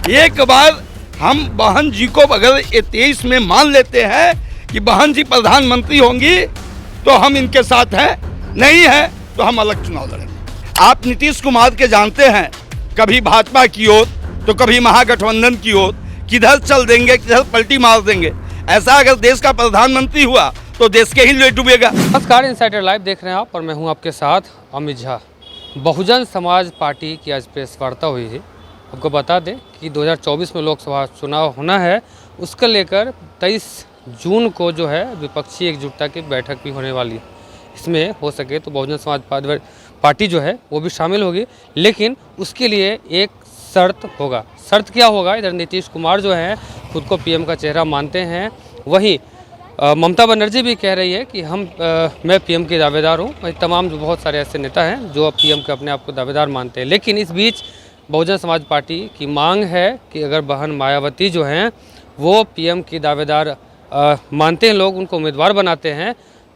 एक बार हम बहन जी को अगर 23 में मान लेते हैं कि बहन जी प्रधानमंत्री होंगी तो हम इनके साथ हैं, नहीं है तो हम अलग चुनाव लड़ेंगे। आप नीतीश कुमार के जानते हैं, कभी भाजपा की ओर तो कभी महागठबंधन की ओर, किधर चल देंगे किधर पलटी मार देंगे। ऐसा अगर देश का प्रधानमंत्री हुआ तो देश के ही लिए डूबेगा। नमस्कार, इनसाइडर लाइव देख रहे हैं आप और मैं हूं आपके साथ अमित झा। बहुजन समाज पार्टी की आज प्रेस वार्ता हुई है। आपको बता दें कि 2024 में लोकसभा चुनाव होना है, उसको लेकर 23 जून को जो है विपक्षी एकजुटता की बैठक भी होने वाली है। इसमें हो सके तो बहुजन समाज पार्टी जो है वो भी शामिल होगी, लेकिन उसके लिए एक शर्त होगा। शर्त क्या होगा? इधर नीतीश कुमार जो है खुद को पीएम का चेहरा मानते हैं, वहीं ममता बनर्जी भी कह रही है कि मैं पीएम के दावेदार हूँ। वही तमाम जो बहुत सारे ऐसे नेता हैं जो पीएम के अपने आप को दावेदार मानते हैं। लेकिन इस बीच बहुजन समाज पार्टी की मांग है कि अगर बहन मायावती जो हैं वो पीएम की दावेदार मानते हैं, लोग उनको उम्मीदवार बनाते हैं,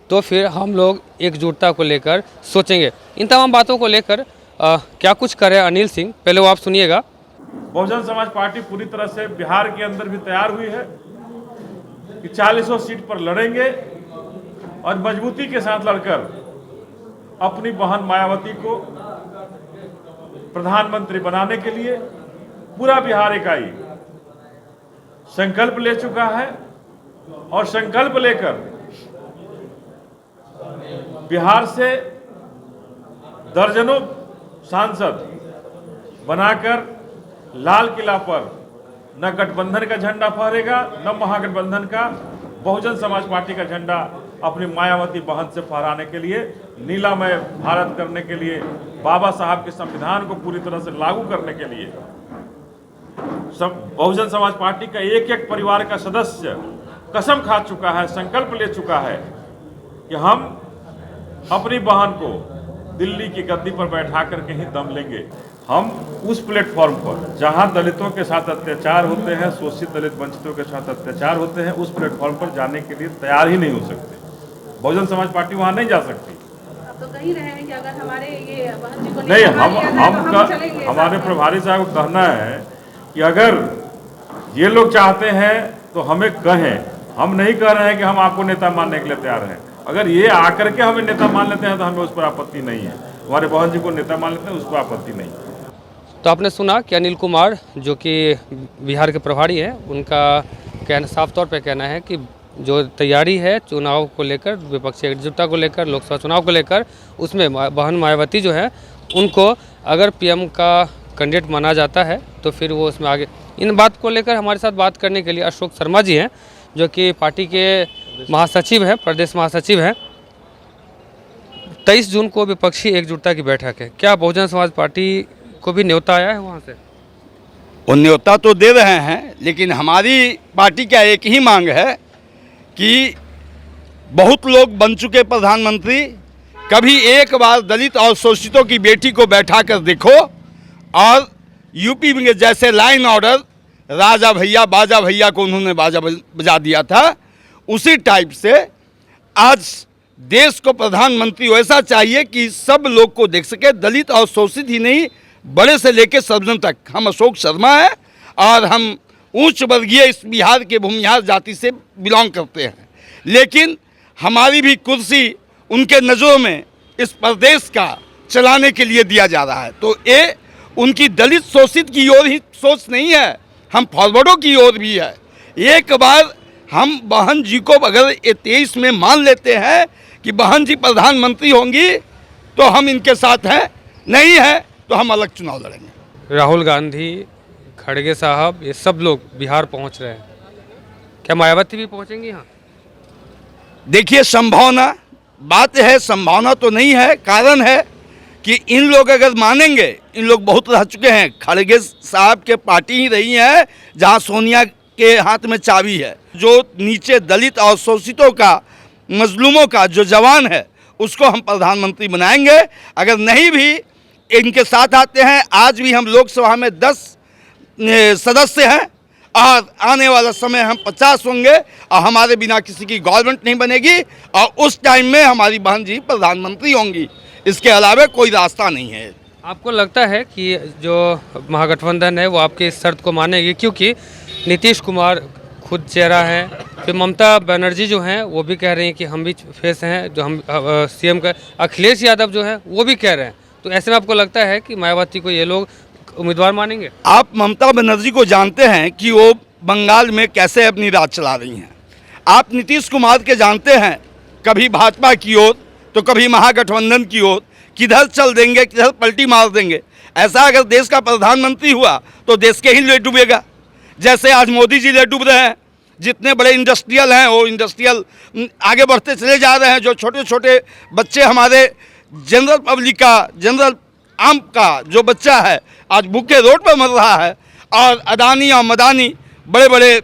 तो फिर हम लोग एकजुटता को लेकर सोचेंगे। इन तमाम बातों को लेकर क्या कुछ करे अनिल सिंह, पहले वो आप सुनिएगा। बहुजन समाज पार्टी पूरी तरह से बिहार के अंदर भी तैयार हुई है कि 40 सीट पर लड़ेंगे और मजबूती के साथ लड़कर अपनी बहन मायावती को प्रधानमंत्री बनाने के लिए पूरा बिहार इकाई संकल्प ले चुका है और संकल्प लेकर बिहार से दर्जनों सांसद बनाकर लाल किला पर न गठबंधन का झंडा फहरेगा न महागठबंधन का, बहुजन समाज पार्टी का झंडा अपनी मायावती बहन से फहराने के लिए, नीलामय भारत करने के लिए, बाबा साहब के संविधान को पूरी तरह से लागू करने के लिए सब बहुजन समाज पार्टी का एक एक परिवार का सदस्य कसम खा चुका है, संकल्प ले चुका है कि हम अपनी बहन को दिल्ली की गद्दी पर बैठा करके ही दम लेंगे। हम उस प्लेटफॉर्म पर जहां दलितों के साथ अत्याचार होते हैं, शोषित दलित वंचितों के साथ अत्याचार होते हैं, उस प्लेटफॉर्म पर जाने के लिए तैयार ही नहीं हो सकते। बहुजन समाज पार्टी वहां नहीं जा सकती। अब तो कह रहे हैं कि अगर हमारे ये बहन जी को नहीं, हमारे प्रभारी साहब को कहना है कि अगर ये लोग चाहते हैं तो हमें कहें। हम नहीं कह रहे हैं कि हम आपको नेता मानने के लिए तैयार हैं। अगर ये आकर के हमें नेता मान लेते हैं तो हमें उस पर आपत्ति नहीं है। हमारे बहन जी को नेता मान लेते हैं, उस पर आपत्ति नहीं है। तो आपने सुना कि अनिल कुमार जो कि बिहार के प्रभारी हैं, उनका कहना साफ तौर पे कहना है कि जो तैयारी है चुनाव को लेकर, विपक्षी एकजुटता को लेकर, लोकसभा चुनाव को लेकर, उसमें बहन मायावती जो है उनको अगर पीएम का कैंडिडेट माना जाता है तो फिर वो उसमें आगे। इन बात को लेकर हमारे साथ बात करने के लिए अशोक शर्मा जी हैं जो कि पार्टी के महासचिव हैं, प्रदेश महासचिव हैं। 23 जून को विपक्षी एकजुटता की बैठक है, क्या बहुजन समाज पार्टी को भी न्योता आया है वहाँ से? वो न्योता तो दे रहे हैं, लेकिन हमारी पार्टी का एक ही मांग है कि बहुत लोग बन चुके प्रधानमंत्री, कभी एक बार दलित और शोषितों की बेटी को बैठा कर देखो। और यूपी में जैसे लाइन ऑर्डर राजा भैया बाजा भैया को उन्होंने बाजा बजा दिया था, उसी टाइप से आज देश को प्रधानमंत्री वैसा चाहिए कि सब लोग को देख सके, दलित और शोषित ही नहीं, बड़े से लेकर सर्वजन तक। हम अशोक शर्मा हैं और हम उच्च वर्गीय इस बिहार के भूमिहार जाति से बिलोंग करते हैं, लेकिन हमारी भी कुर्सी उनके नज़रों में इस प्रदेश का चलाने के लिए दिया जा रहा है। तो ये उनकी दलित शोषित की ओर ही सोच नहीं है, हम फॉरवर्डों की ओर भी है। एक बार हम बहन जी को अगर 23 में मान लेते हैं कि बहन जी प्रधानमंत्री होंगी तो हम इनके साथ हैं, नहीं है तो हम अलग चुनाव लड़ेंगे। राहुल गांधी, खड़गे साहब, ये सब लोग बिहार पहुंच रहे हैं, क्या मायावती भी पहुंचेंगी यहाँ? देखिए, संभावना बात है, संभावना तो नहीं है। कारण है कि इन लोग अगर मानेंगे, इन लोग बहुत रह चुके हैं। खड़गे साहब के पार्टी ही रही है जहाँ सोनिया के हाथ में चाबी है। जो नीचे दलित और शोषितों का, मजलूमों का जो जवान है, उसको हम प्रधानमंत्री बनाएंगे। अगर नहीं भी इनके साथ आते हैं, आज भी हम लोकसभा में 10 सदस्य हैं और आने वाला समय हम 50 होंगे और हमारे बिना किसी की गवर्नमेंट नहीं बनेगी और उस टाइम में हमारी बहन जी प्रधानमंत्री होंगी। इसके अलावा कोई रास्ता नहीं है। आपको लगता है कि जो महागठबंधन है वो आपकी इस शर्त को मानेगी, क्योंकि नीतीश कुमार खुद चेहरा है, फिर ममता बनर्जी जो हैं वो भी कह रही हैं कि हम भी फेस हैं, जो हम सीएम का अखिलेश यादव जो है वो भी कह रहे हैं, तो ऐसे में आपको लगता है कि मायावती को ये लोग उम्मीदवार मानेंगे? आप ममता बनर्जी को जानते हैं कि वो बंगाल में कैसे अपनी राज चला रही हैं। आप नीतीश कुमार के जानते हैं, कभी भाजपा की ओर तो कभी महागठबंधन की ओर, किधर चल देंगे, किधर पलटी मार देंगे। ऐसा अगर देश का प्रधानमंत्री हुआ तो देश के ही ले डूबेगा, जैसे आज मोदी जी ले डूब रहे हैं। जितने बड़े इंडस्ट्रियल हैं वो इंडस्ट्रियल आगे बढ़ते चले जा रहे हैं। जो छोटे छोटे बच्चे हमारे जनरल पब्लिक का, जनरल आम का जो बच्चा है आज भूखे रोड पर मर रहा है, और अदानी और मदानी बड़े बड़े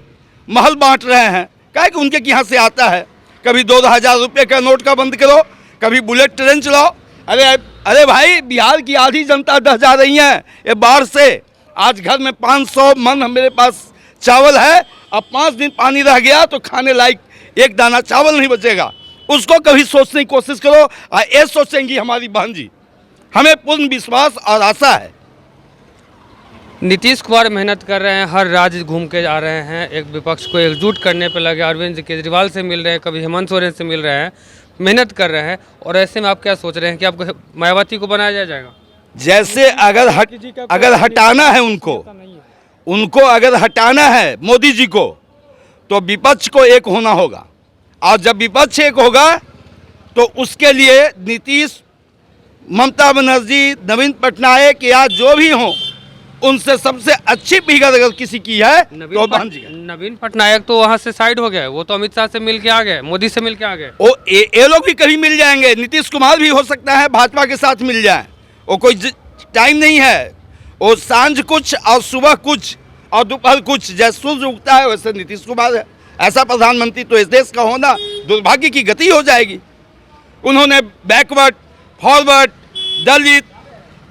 महल बांट रहे हैं। काहे कि उनके यहाँ से आता है। कभी 2,000 रुपये का नोट का बंद करो, कभी बुलेट ट्रेन चलाओ। अरे भाई, बिहार की आधी जनता दह जा रही है ये बाढ़ से। आज घर में 500 मन मेरे पास चावल है, अब 5 दिन पानी रह गया तो खाने लायक एक दाना चावल नहीं बचेगा। उसको कभी सोचने की कोशिश करो, और ये सोचेंगी हमारी बहन जी। हमें पूर्ण विश्वास और आशा है। नीतीश कुमार मेहनत कर रहे हैं, हर राज्य घूम के जा रहे हैं, एक विपक्ष को एकजुट करने पर लगे, अरविंद केजरीवाल से मिल रहे हैं, कभी हेमंत सोरेन से मिल रहे हैं, मेहनत कर रहे हैं। और ऐसे में आप क्या सोच रहे हैं कि आपको मायावती को बनाया जाएगा? जैसे अगर हटाना है उनको अगर हटाना है मोदी जी को, तो विपक्ष को एक होना होगा। और जब विपक्ष एक होगा तो उसके लिए नीतीश, ममता बनर्जी, नवीन पटनायक या जो भी हों, उनसे सबसे अच्छी फिगर अगर किसी की है तो बहन जी। नवीन पटनायक तो वहाँ से साइड हो गए, वो तो अमित शाह से मिल के आ गए, मोदी से मिल के आ गए। वो ये लोग भी कहीं मिल जाएंगे। नीतीश कुमार भी हो सकता है भाजपा के साथ मिल जाए। वो कोई टाइम नहीं है। वो सांझ कुछ और सुबह कुछ और दोपहर कुछ, जैसे सूर्य उगता है वैसे नीतीश कुमार है। ऐसा प्रधानमंत्री तो इस देश का होना दुर्भाग्य की गति हो जाएगी। उन्होंने बैकवर्ड, फॉरवर्ड, दलित,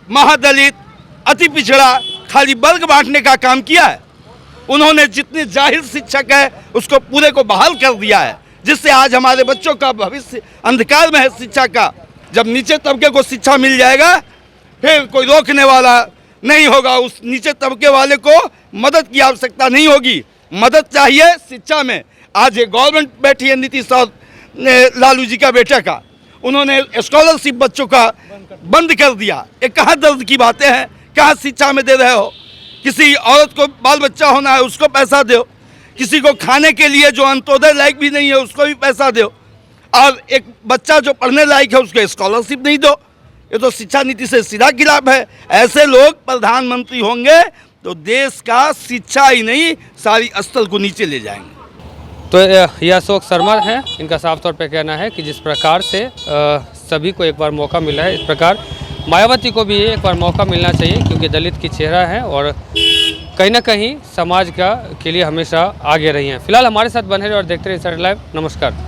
महादलित, अति पिछड़ा, खाली वर्ग बांटने का काम किया है। उन्होंने जितने जाहिर शिक्षक है उसको पूरे को बहाल कर दिया है, जिससे आज हमारे बच्चों का भविष्य अंधकार में है शिक्षा का। जब नीचे तबके को शिक्षा मिल जाएगा फिर कोई रोकने वाला नहीं होगा। उस नीचे तबके वाले को मदद की आवश्यकता नहीं होगी। मदद चाहिए शिक्षा में। आज ये गवर्नमेंट बैठी है नीतीश और लालू जी का बेटा का, उन्होंने स्कॉलरशिप बच्चों का बंद कर दिया। ये कहाँ दर्द की बातें हैं, कहाँ शिक्षा में दे रहे हो? किसी औरत को बाल बच्चा होना है उसको पैसा दो, किसी को खाने के लिए जो अंत्योदय लायक भी नहीं है उसको भी पैसा दो, और एक बच्चा जो पढ़ने लायक है उसको स्कॉलरशिप नहीं दो। ये तो शिक्षा नीति से सीधा खिलाफ है। ऐसे लोग प्रधानमंत्री होंगे तो देश का शिक्षा ही नहीं सारी स्तर को नीचे ले जाएंगे। तो यह अशोक शर्मा है, इनका साफ तौर पे कहना है कि जिस प्रकार से सभी को एक बार मौका मिला है, इस प्रकार मायावती को भी एक बार मौका मिलना चाहिए, क्योंकि दलित की चेहरा है और कहीं ना कहीं समाज के लिए हमेशा आगे रही हैं। फिलहाल हमारे साथ बने रहे और देखते रहिए इंसाइडर लाइव। नमस्कार।